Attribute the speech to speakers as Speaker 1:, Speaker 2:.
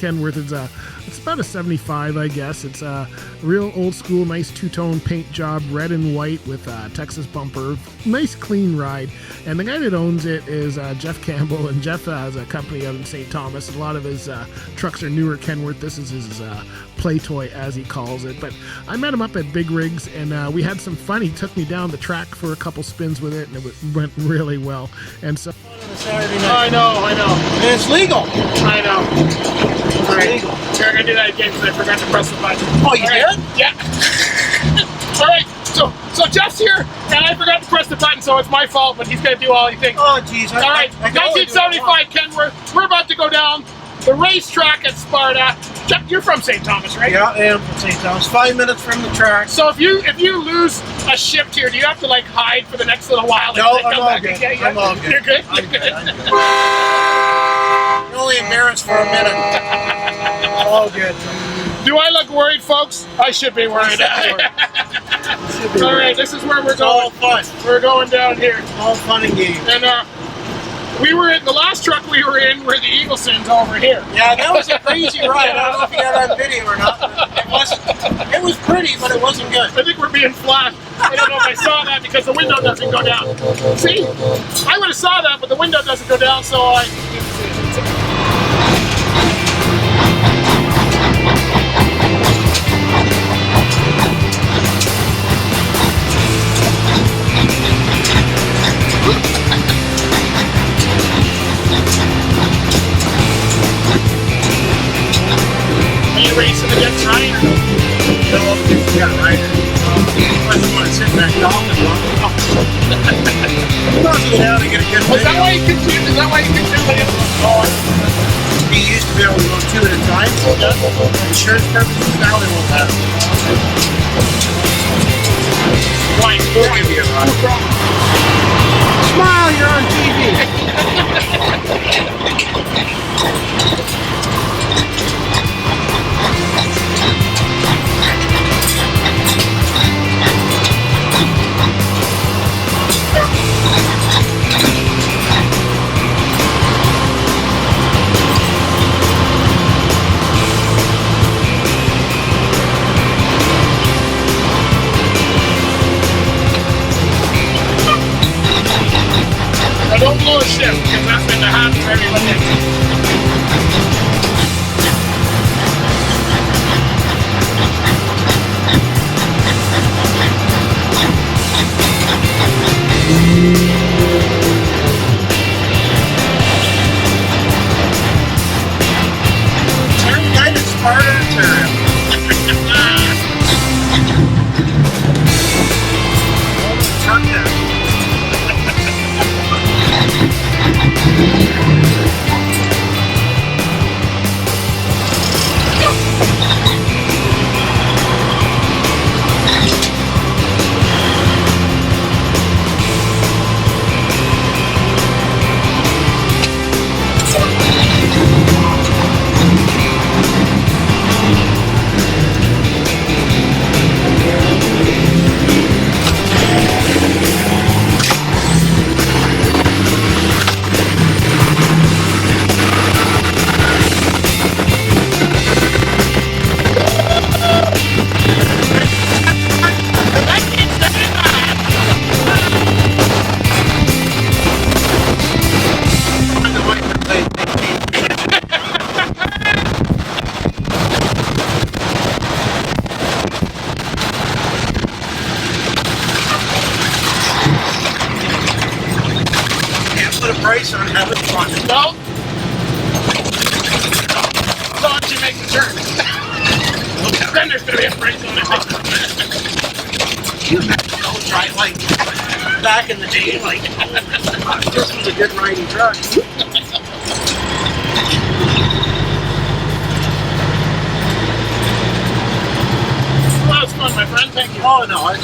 Speaker 1: Kenworth. It's about a 75, I guess. It's a real old school, nice two-tone paint job, red and white with Texas bumper. Nice, clean ride. And the guy that owns it is Jeff Campbell, and Jeff has a company out in St. Thomas. A lot of his trucks are newer Kenworth. This is his play toy, as he calls it. But I met him up at Big Rigs, and we had some fun. He took me down the track for a couple spins with it, and it went really well. And so
Speaker 2: Saturday night. I know. And it's legal.
Speaker 3: I know.
Speaker 2: It's legal.
Speaker 3: We're going to do that again because I forgot to press the button.
Speaker 2: Oh, you did?
Speaker 3: Yeah. All right. So Jeff's here, and I forgot to press the button, so it's my fault, but he's going to do all he thinks.
Speaker 2: Oh, jeez.
Speaker 3: All right. 1975 Kenworth. We're about to go down the racetrack at Sparta. Jeff, you're from St. Thomas, right?
Speaker 2: Yeah, I am from St. Thomas. 5 minutes from the track.
Speaker 3: So if you lose a shift here, do you have to like hide for the next little while?
Speaker 2: No,
Speaker 3: I'm
Speaker 2: all good. I'm all good.
Speaker 3: You're good?
Speaker 2: I'm good. You're only embarrassed for a minute. All good.
Speaker 3: Do I look worried, folks? I should be worried. All right, this is where we're going.
Speaker 2: All fun.
Speaker 3: We're going down here.
Speaker 2: All fun and games.
Speaker 3: And we were in the last truck we were in were the Eaglesons over here.
Speaker 2: Yeah, that was a crazy ride. I don't know if you got on video or not. It was pretty, but it wasn't good.
Speaker 3: I think we're being flashed. I don't know if I saw that because the window doesn't go down. See, I would have saw that, but the window doesn't go down, so I didn't see it. Racing against Ryan or no?
Speaker 2: No, you got Ryder. I just want to sit back down and walk. Get out and get a good
Speaker 3: Is that why you could do it? Is that why you could do it?
Speaker 2: He used to be able to go 2 at a time. Yeah. Insurance purposes, now they won't have it.
Speaker 3: Why?
Speaker 2: We'll give you a run. Smile, you're on TV.
Speaker 3: I don't blow a shift because that's been the habit of everyone else.
Speaker 2: Turn kind of smarter to turn. Turn that. Price on having fun.
Speaker 3: No? As long as you make the turn. Then there's going to be a price on it.
Speaker 2: You try like back in the day, like this was a good riding truck.
Speaker 3: Well, that was fun, my friend. Thank you.
Speaker 2: Oh no,